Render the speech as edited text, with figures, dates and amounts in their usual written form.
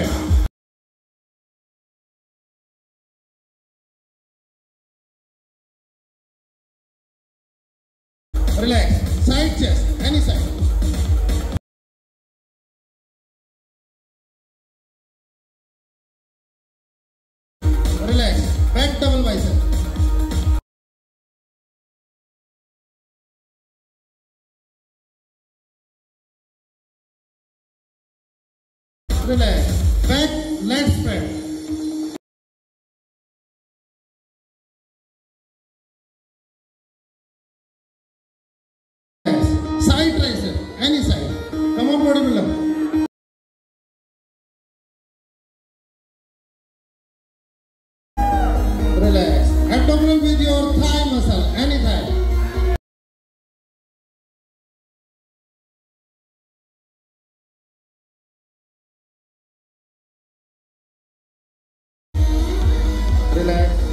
spread. Relax. Side chest, any side. Relax. Back double bicep. Relax. Back leg spread. Relax. Side tricep, any side. Come on, bodybuilder. Relax. Abdominal with your thigh muscle, any thigh. Relax.